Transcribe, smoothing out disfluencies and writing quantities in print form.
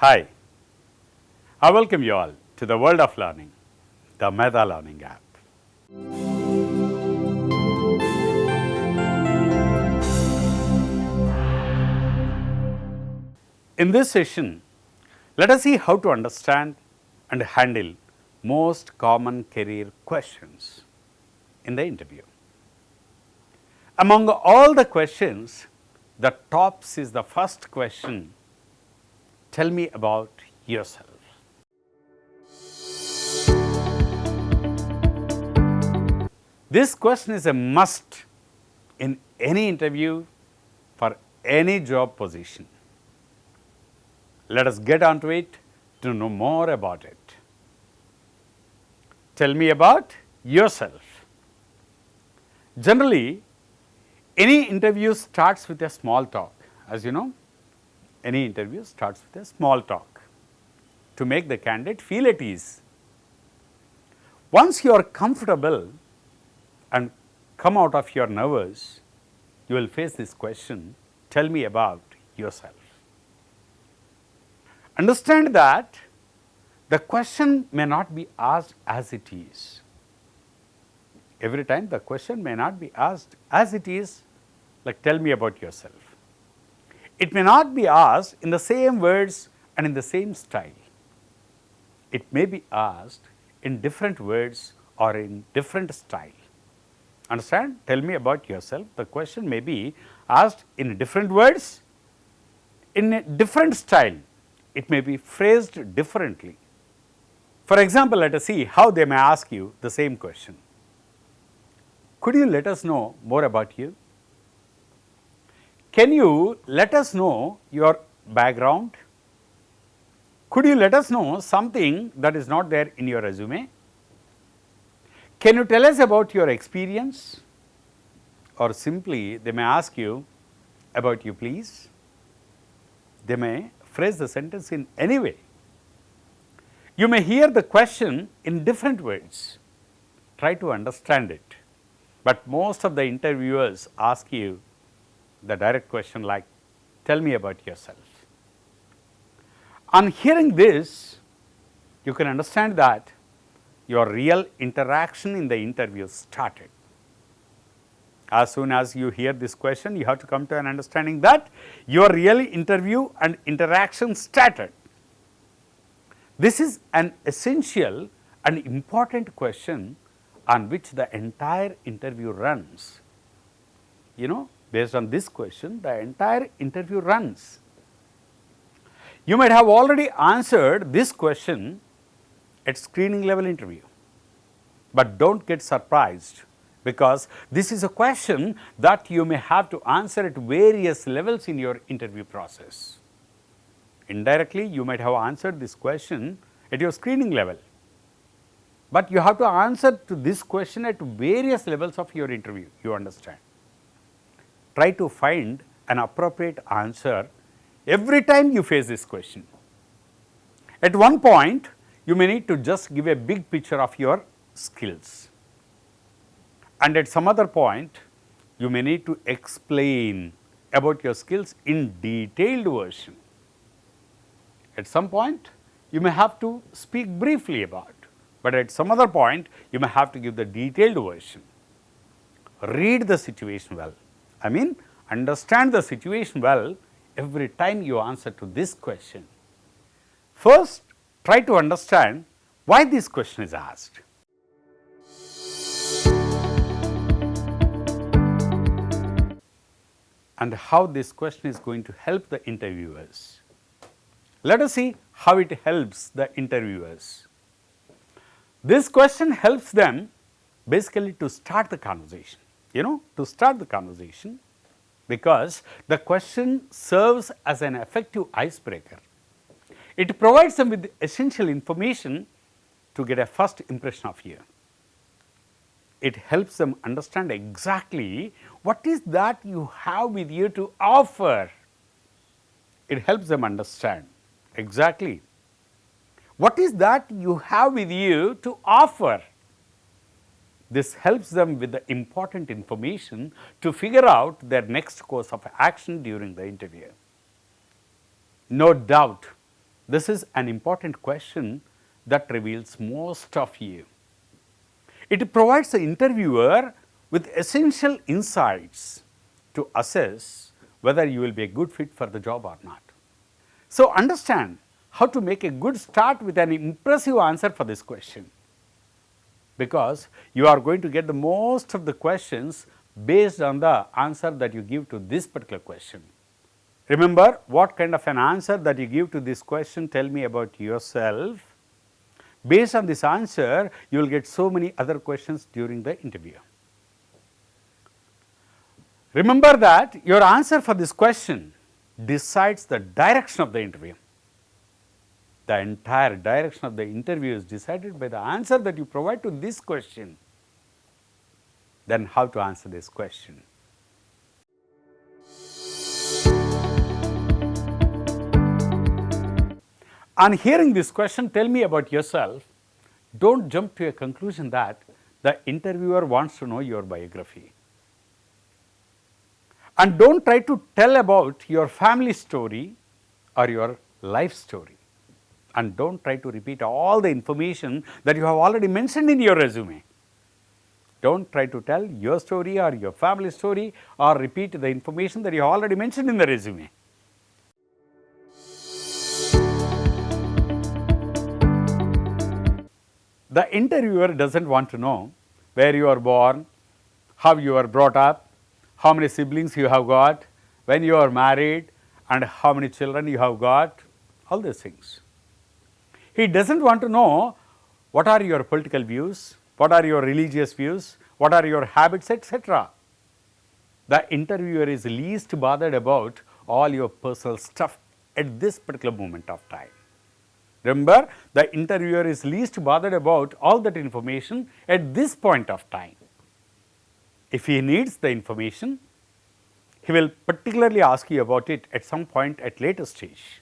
Hi, I welcome you all to the world of learning, the Medha learning app. In this session, let us see how to understand and handle most common career questions in the interview. Among all the questions, the tops is the first question, tell me about yourself. This question is a must in any interview for any job position. Let us get onto it to know more about it. Tell me about yourself. Generally, any interview starts with a small talk. As you know, any interview starts with a small talk to make the candidate feel at ease. Once you are comfortable and come out of your nerves, you will face this question, tell me about yourself. Understand that the question may not be asked as it is. Every time the question may not be asked as it is, like tell me about yourself. It may not be asked in the same words and in the same style. It may be asked in different words or in different style. Understand? Tell me about yourself. The question may be asked in different words, in a different style. It may be phrased differently. For example, let us see how they may ask you the same question. Could you let us know more about you? Can you let us know your background? Could you let us know something that is not there in your resume? Can you tell us about your experience? Or simply they may ask you about you please. They may phrase the sentence in any way. You may hear the question in different words. Try to understand it. But most of the interviewers ask you the direct question like, tell me about yourself. On hearing this, you can understand that your real interaction in the interview started. As soon as you hear this question, you have to come to an understanding that your real interview and interaction started. This is an essential and important question on which the entire interview runs. You know, based on this question, the entire interview runs. You might have already answered this question at screening level interview, but do not get surprised because this is a question that you may have to answer at various levels in your interview process. Indirectly, you might have answered this question at your screening level, but you have to answer to this question at various levels of your interview, you understand. Try to find an appropriate answer every time you face this question. At one point, you may need to just give a big picture of your skills, and at some other point, you may need to explain about your skills in detailed version. At some point, you may have to speak briefly about, but at some other point, you may have to give the detailed version. Read the situation well. I mean, understand the situation well every time you answer to this question. First, try to understand why this question is asked. And how this question is going to help the interviewers. Let us see how it helps the interviewers. This question helps them basically to start the conversation, to start the conversation, because the question serves as an effective icebreaker. It provides them with essential information to get a first impression of you. It helps them understand exactly what is that you have with you to offer. It helps them understand exactly what is that you have with you to offer. This helps them with the important information to figure out their next course of action during the interview. No doubt This is an important question that reveals most of you. It provides the interviewer with essential insights to assess whether you will be a good fit for the job or not. So, understand how to make a good start with an impressive answer for this question, because you are going to get the most of the questions based on the answer that you give to this particular question. Remember, what kind of an answer that you give to this question, tell me about yourself. Based on this answer, you will get so many other questions during the interview. Remember that your answer for this question decides the direction of the interview. The entire direction of the interview is decided by the answer that you provide to this question. Then how to answer this question? On hearing this question, tell me about yourself. Don't jump to a conclusion that the interviewer wants to know your biography. And don't try to tell about your family story or your life story. And don't try to repeat all the information that you have already mentioned in your resume. Don't try to tell your story or your family story or repeat the information that you have already mentioned in the resume. The interviewer doesn't want to know where you are born, how you are brought up, how many siblings you have got, when you are married, and how many children you have got, all these things. He doesn't want to know what are your political views, what are your religious views, what are your habits, etc. The interviewer is least bothered about all your personal stuff at this particular moment of time. Remember, the interviewer is least bothered about all that information at this point of time. If he needs the information, he will particularly ask you about it at some point at later stage.